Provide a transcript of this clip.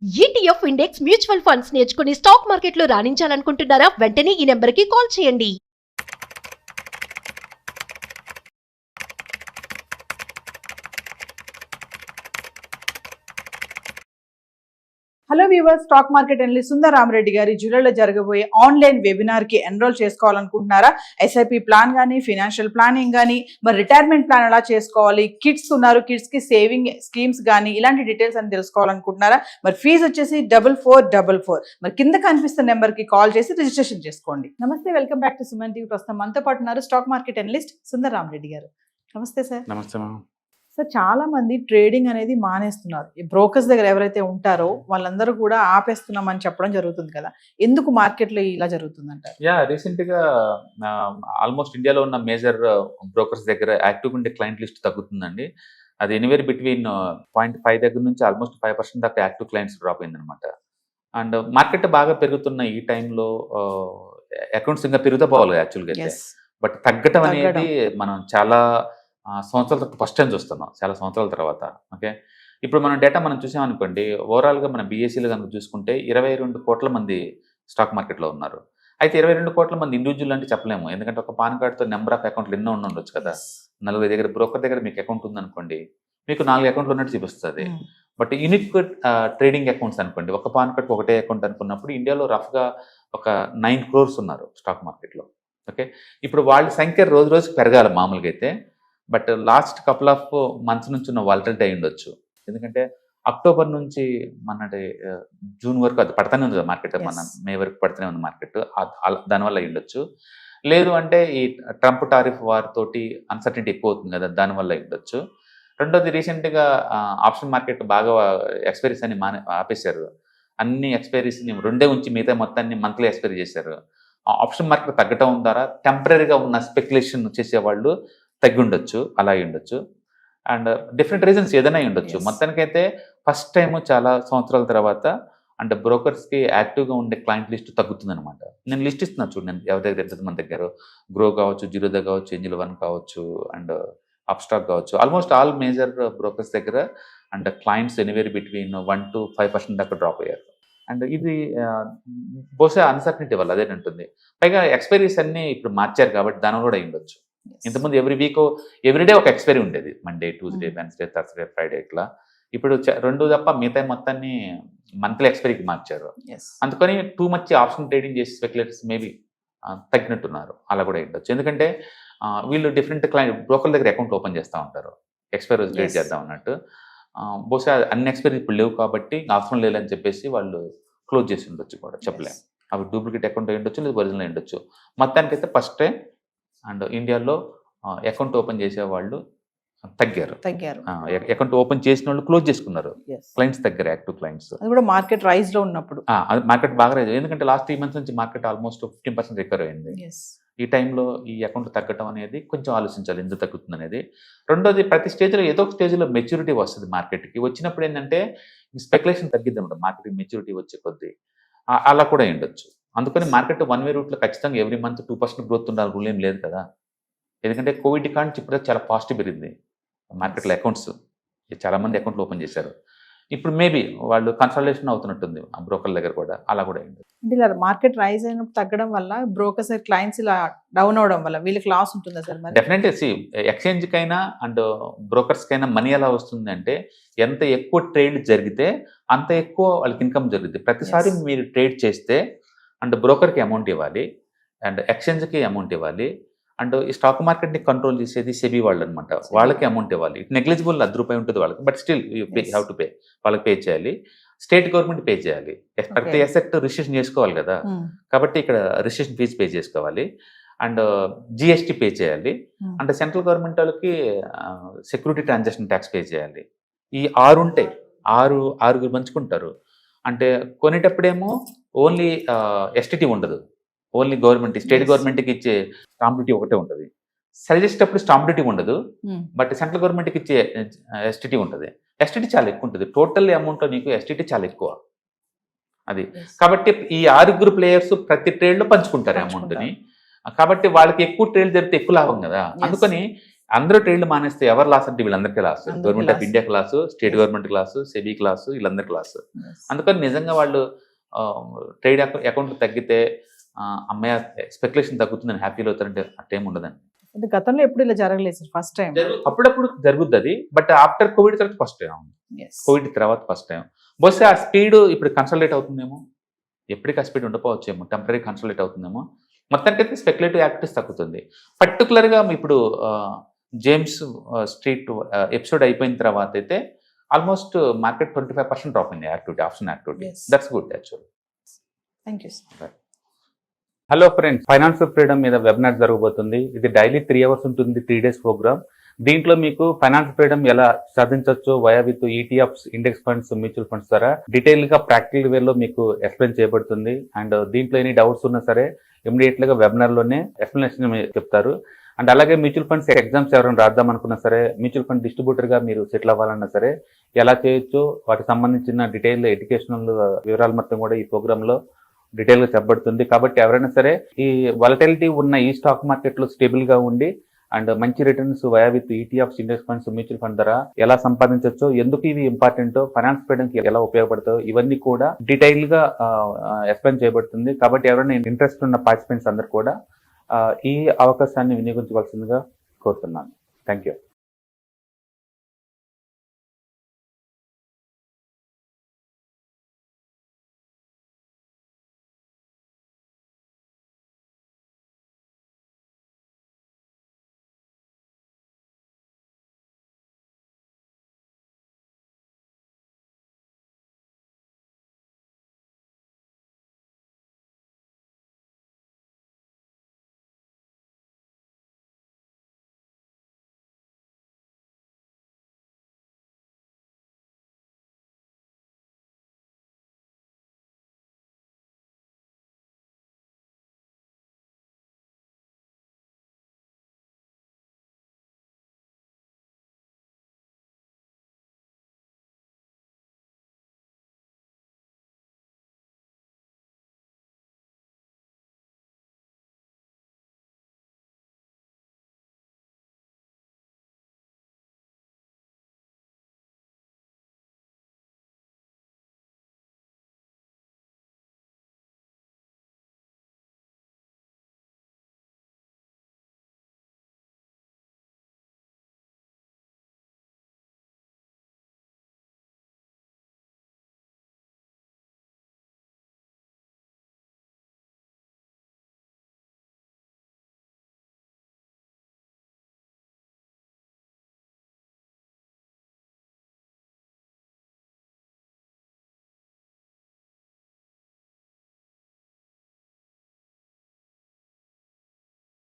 ETF index mutual funds నేర్చుకుని stock మార్కెట్లో రాణించాలనుకుంటున్నారా? వెంటనే ఈ నెంబర్కి కాల్ చేయండి. Hello viewers, stock market analyst Sundar Rama Reddy గారి జూలైలో జరగబోయే ఆన్లైన్ వెబినార్ కి ఎన్రోల్ చేసుకోవాలనుకుంటున్నారా? ఎస్ఐపి ప్లాన్ కానీ, ఫైనాన్షియల్ ప్లానింగ్ కానీ, మరి రిటైర్మెంట్ ప్లాన్ ఎలా చేసుకోవాలి, కిడ్స్ ఉన్నారు, కిడ్స్ కి సేవింగ్ స్కీమ్స్ కానీ, ఇలాంటి డీటెయిల్స్ అని తెలుసుకోవాలనుకుంటున్నారా? మరి ఫీజు వచ్చేసి 4444. మరి కింద కనిపిస్తున్న నెంబర్ కి కాల్ చేసి రిజిస్ట్రేషన్ చేసుకోండి. నమస్తే, welcome back to Suman TV. ప్రస్తుతం మనతో పాటు ఉన్నారు stock market analyst Sundar Rama Reddy గారు. నమస్తే సార్. నమస్తే మ్యామ్. సో చాలా మంది ట్రేడింగ్ అనేది మానేస్తున్నారు. ఈ బ్రోకర్స్ దగ్గర ఎవరైతే ఉంటారో వాళ్ళందరూ కూడా ఆపేస్తున్నామని చెప్పడం జరుగుతుంది కదా. ఎందుకు మార్కెట్లో ఇలా జరుగుతుంది అంటారు? రీసెంట్ గా ఆల్మోస్ట్ ఇండియాలో ఉన్న మేజర్ బ్రోకర్స్ దగ్గర యాక్టివ్ ఉండే క్లయింట్ లిస్ట్ తగ్గుతుందండి. అది ఎనీవేర్ బిట్వీన్ 0.5 దగ్గర నుంచి ఆల్మోస్ట్ 5% దాకా యాక్టివ్ క్లయింట్స్ డ్రాప్ అయిందనమాట. అండ్ మార్కెట్ బాగా పెరుగుతున్న ఈ టైంలో అకౌంట్స్ ఇంకా పెరుగుతూ పోవాలి యాక్చువల్గా అయితే. బట్ తగ్గటం అనేది మనం చాలా సంవత్సరాల తర్వాత ఫస్ట్ టైం చూస్తున్నాం, చాలా సంవత్సరాల తర్వాత. ఓకే, ఇప్పుడు మనం డేటా మనం చూసామనుకోండి, ఓవరాల్గా మన బీఎస్సీలో కనుక చూసుకుంటే 22 కోట్ల మంది స్టాక్ మార్కెట్లో ఉన్నారు. అయితే 22 కోట్ల మంది ఇండివిజువల్ అంటే చెప్పలేము, ఎందుకంటే ఒక పాన్ కార్డ్తో నెంబర్ ఆఫ్ అకౌంట్లు ఎన్నో ఉండొచ్చు కదా. 40 దగ్గర బ్రోకర్ దగ్గర మీకు అకౌంట్ ఉందనుకోండి, మీకు 4 అకౌంట్లు ఉన్నట్టు చూపిస్తుంది. బట్ యూనిక్ ట్రేడింగ్ అకౌంట్స్ అనుకోండి, ఒక పాన్ కార్డ్ ఒకటే అకౌంట్ అనుకున్నప్పుడు ఇండియాలో రఫ్గా ఒక 9 crores ఉన్నారు స్టాక్ మార్కెట్లో. ఓకే, ఇప్పుడు వాళ్ళ సంఖ్య రోజు రోజుకి పెరగాలి మామూలుగా అయితే. But last couple of months నుంచి ఉన్న వాలటిలిటీ అయి ఉండొచ్చు, ఎందుకంటే అక్టోబర్ నుంచి మనటి జూన్ వరకు అది పడుతూనే ఉంది మార్కెట్, మన మే వరకు పడుతూనే ఉంది మార్కెట్. దానివల్ల అయి ఉండొచ్చు. లేదు అంటే ఈ ట్రంప్ టారిఫ్ వార్ తోటి అన్సర్టనిటీ ఎక్కువ అవుతుంది కదా, దానివల్ల అయి ఉండొచ్చు. రెండోది, రీసెంట్గా ఆప్షన్ మార్కెట్ బాగా ఎక్స్పైరీస్ అని ఆపేశారు. అన్ని ఎక్స్పైరీస్ని 2 ఉంచి మిగతా మొత్తాన్ని మంత్లీ ఎక్స్పైరీ చేశారు. ఆప్షన్ మార్కెట్ తగ్గటం ద్వారా టెంపరీగా ఉన్న స్పెక్యులేషన్ చేసేవాళ్ళు తగ్గి ఉండొచ్చు, అలా అయి ఉండొచ్చు. అండ్ డిఫరెంట్ రీజన్స్ ఏదైనా ఉండొచ్చు. మొత్తానికైతే ఫస్ట్ టైం చాలా సంవత్సరాల తర్వాత అంటే బ్రోకర్స్కి యాక్టివ్గా ఉండే క్లయింట్ లిస్ట్ తగ్గుతుంది అనమాట. నేను లిస్ట్ ఇస్తున్నాను చూడండి, నేను ఎవరి దగ్గర ఎంత మంది దగ్గర, గ్రో కావచ్చు, జీరోదా కావచ్చు, ఏంజిల్ 1 కావచ్చు, అండ్ అప్స్టాక్ కావచ్చు, ఆల్మోస్ట్ ఆల్ మేజర్ బ్రోకర్స్ దగ్గర and clients anywhere between 1 to 5% దాకా డ్రాప్ అయ్యారు. అండ్ ఇది బహుశా అన్సర్టనిటీ వల్ల అదే ఉంటుంది. పైగా ఎక్స్పైరీస్ అన్ని ఇప్పుడు మార్చారు కాబట్టి దాని కూడా అయి ఉండొచ్చు. ఇంతకుముందు ఎవ్రీడే ఒక ఎక్స్పైరీ ఉండేది, Monday, Tuesday, Wednesday, Thursday, Friday ఇట్లా. ఇప్పుడు 2 తప్ప మిగతా మొత్తాన్ని మంత్లీ ఎక్స్పైరీకి మార్చారు. అందుకని టూ మచ్ ఆప్షన్ ట్రేడింగ్ చేసి స్పెక్యులేటర్స్ మేబీ తగ్గినట్టున్నారు, అలా కూడా ఉండొచ్చు. ఎందుకంటే వీళ్ళు డిఫరెంట్ క్లయింట్ బ్రోకర్ దగ్గర అకౌంట్ ఓపెన్ చేస్తూ ఉంటారు, ఎక్స్పైరీ ట్రేడ్ చేద్దాం అన్నట్టు. బహుశా అన్ని ఎక్స్పైరీ ఇప్పుడు లేవు కాబట్టి అవసరం లేదని చెప్పేసి వాళ్ళు క్లోజ్ చేసి ఉండొచ్చు కూడా, చెప్పలేము. అవి డూప్లికేట్ అకౌంట్ అయి ఉండొచ్చు, లేదా ఒరిజినల్ అయి ఉండొచ్చు. మొత్తానికైతే ఫస్ట్ టైం అండ్ ఇండియాలో అకౌంట్ ఓపెన్ చేసే వాళ్ళు తగ్గారు. అకౌంట్ ఓపెన్ చేసిన వాళ్ళు క్లోజ్ చేసుకున్నారు, క్లయింట్స్ దగ్గర యాక్టివ్ క్లయింట్స్. అది కూడా మార్కెట్ రైజ్ లో ఉన్నప్పుడు, మార్కెట్ బాగా రైజ్, ఎందుకంటే లాస్ట్ 3 months నుంచి మార్కెట్ ఆల్మోస్ట్ 15% రికవర్ అయింది. ఈ టైంలో ఈ అకౌంట్ తగ్గటం అనేది కొంచెం ఆలోచించాలి, ఎందుకు తగ్గుతుంది అనేది. రెండోది, ప్రతి స్టేజ్లో ఏదో ఒక స్టేజ్లో మెచ్యూరిటీ వస్తుంది మార్కెట్కి. వచ్చినప్పుడు ఏంటంటే స్పెక్యులేషన్ తగ్గిద్ది అనమాట, మార్కెట్కి మెచ్యూరిటీ వచ్చే కొద్దీ. అలా కూడా ఉండొచ్చు. అందుకని మార్కెట్ 1 way రూట్లో ఖచ్చితంగా ఎవ్రీ మంత్ 2% గ్రోత్ ఉండాలి రూల్ ఏం లేదు కదా. ఎందుకంటే కోవిడ్ కాంచి ఇప్పుడు చాలా పాజిటివ్ పెరిగింది మార్కెట్లో. అకౌంట్స్ చాలా మంది అకౌంట్లు ఓపెన్ చేశారు. ఇప్పుడు మేబీ వాళ్ళు కన్సల్టేషన్ అవుతున్నట్టుంది ఆ బ్రోకర్ల దగ్గర కూడా, అలా కూడా అయింది. అంటే ఇలా మార్కెట్ రైజ్ అయినప్పుడు తగ్గడం వల్ల బ్రోకర్స్ క్లయింట్స్ ఇలా డౌన్ అవడం వల్ల వీళ్ళకి లాస్ ఉంటుందా సార్? డెఫినెట్లీ ఎక్స్చేంజ్కైనా అండ్ బ్రోకర్స్కైనా మనీ ఎలా వస్తుంది అంటే, ఎంత ఎక్కువ ట్రేడ్ జరిగితే అంత ఎక్కువ వాళ్ళకి ఇన్కమ్ జరుగుతుంది. ప్రతిసారి మీరు ట్రేడ్ చేస్తే అండ్ బ్రోకర్కి అమౌంట్ ఇవ్వాలి, అండ్ ఎక్స్చేంజ్కి అమౌంట్ ఇవ్వాలి, అండ్ ఈ స్టాక్ మార్కెట్ని కంట్రోల్ చేసేది సెబీ వాళ్ళు అనమాట, వాళ్ళకి అమౌంట్ ఇవ్వాలి. ఇట్ నెగ్లిజిబుల్, ₹10 ఉంటుంది వాళ్ళకి, but still you have to pay, వాళ్ళకి పే చేయాలి. స్టేట్ గవర్నమెంట్ పే చేయాలి, ప్రతి అసెట్ రిజిస్ట్రేషన్ చేసుకోవాలి కదా, కాబట్టి ఇక్కడ రిజిస్ట్రేషన్ ఫీజు పే చేసుకోవాలి. అండ్ జిఎస్టీ పే చేయాలి. అండ్ సెంట్రల్ గవర్నమెంట్ వాళ్ళకి సెక్యూరిటీ ట్రాన్సాక్షన్ ట్యాక్స్ పే చేయాలి. ఈ 6 ఉంటాయి, 6 పంచుకుంటారు. అంటే కొనేటప్పుడేమో ఓన్లీ ఎస్టీటీ ఉండదు, ఓన్లీ గవర్నమెంట్, స్టేట్ గవర్నమెంట్కి ఇచ్చే స్టాంప్ డ్యూటీ ఒకటే ఉంటుంది. సెల్ చేసేటప్పుడు స్టాంప్ డ్యూటీ ఉండదు, బట్ సెంట్రల్ గవర్నమెంట్కి ఇచ్చే ఎస్టీటీ ఉంటుంది. ఎస్టీటీ చాలా ఎక్కువ ఉంటుంది, టోటల్ అమౌంట్లో నీకు ఎస్టీటీ చాలా ఎక్కువ అది. కాబట్టి ఈ 6 ప్లేయర్స్ ప్రతి ట్రేడ్లో పంచుకుంటారు అమౌంట్ని, కాబట్టి వాళ్ళకి ఎక్కువ ట్రేడ్ జరిగితే ఎక్కువ లాభం కదా. అందుకని అందరూ ట్రేడ్లు మానేస్తే ఎవరు లాస్ అంటే వీళ్ళందరికీ లాస్. అందరికీ government of loss. India class, state government class, SEBI class, వీళ్ళందరి క్లాసు. అందుకని నిజంగా వాళ్ళు ట్రేడ్ అకౌంట్ తగ్గితే అమ్మాయి స్పెక్యులేషన్ తగ్గుతుందని హ్యాపీలో అవుతారంటే అట్టేం ఉండదండి. అంటే గతంలో ఎప్పుడు ఇలా జరగలేదు సార్, ఫస్ట్ టైం. అప్పుడప్పుడు జరుగుద్ది అది, బట్ ఆఫ్టర్ కోవిడ్ తర్వాత ఫస్ట్ టైం. కోవిడ్ తర్వాత ఫస్ట్ టైం. బహుశా ఆ స్పీడ్ ఇప్పుడు కన్సల్టేట్ అవుతుందేమో, ఎప్పటికీ ఆ స్పీడ్ ఉండకపోవచ్చేమో, టెంపరీ కన్సల్టేట్ అవుతుందేమో. మొత్తానికైతే స్పెక్యులేటివ్ యాక్టివిటీస్ తగ్గుతుంది. పర్టికులర్గా ఇప్పుడు జేమ్స్ స్ట్రీట్ ఎపిసోడ్ అయిపోయిన తర్వాత అయితే ఆల్మోస్ట్ మార్కెట్ 25% డ్రాప్ అయింది activity, option activity. Yes. That's good actual. Thank you sir. Hello friends, financial freedom మీద వెబినార్ జరగబోతుంది. ఇది డైలీ 3 hours ఉంటుంది, 3 days ప్రోగ్రామ్. దీంట్లో మీకు ఫైనాన్షియల్ ఫ్రీడమ్ ఎలా సాధించవచ్చు via with ETFs, index funds, mutual funds ద్వారా డీటెయిల్ గా ప్రాక్టికల్ వేలో మీకు ఎక్స్ప్లెయిన్ చేయబడుతుంది. అండ్ దీంట్లో ఎనీ డౌట్స్ ఉన్నా సరే ఇమీడియట్ గా వెబినార్ లోనే ఎక్స్ప్లెనేషన్ చెప్తారు. అండ్ అలాగే మ్యూచువల్ ఫండ్స్ ఎగ్జామ్స్ ఎవరైనా రాద్దాం అనుకున్నా సరే, మ్యూచువల్ ఫండ్ డిస్ట్రిబ్యూటర్ గా మీరు సెటిల్ అవ్వాలన్నా సరే ఎలా చేయొచ్చు, వాటికి సంబంధించిన డీటెయిల్ ఎడ్యుకేషనల్ వివరాలు మొత్తం కూడా ఈ ప్రోగ్రామ్ లో డీటెయిల్ గా చెప్పబడుతుంది. కాబట్టి ఎవరైనా సరే ఈ వాలటిలిటీ ఉన్న ఈ స్టాక్ మార్కెట్ లో స్టేబుల్ గా ఉండి అండ్ మంచి returns via with ETFs, index funds, mutual fund ద్వారా ఎలా సంపాదించవచ్చు, ఎందుకు ఇవి ఇంపార్టెంట్, ఫైనాన్స్ ఫ్రీడమ్ కి ఎలా ఉపయోగపడతాయో ఇవన్నీ కూడా డీటెయిల్ గా ఎక్స్ప్లెయిన్ చేయబడుతుంది. కాబట్టి ఎవరైనా ఇంట్రెస్ట్ ఉన్న పార్టిసిపెంట్స్ అందరూ కూడా ఈ అవకాశాన్ని వినియోగించవలసిందిగా కోరుతున్నాను. Thank you.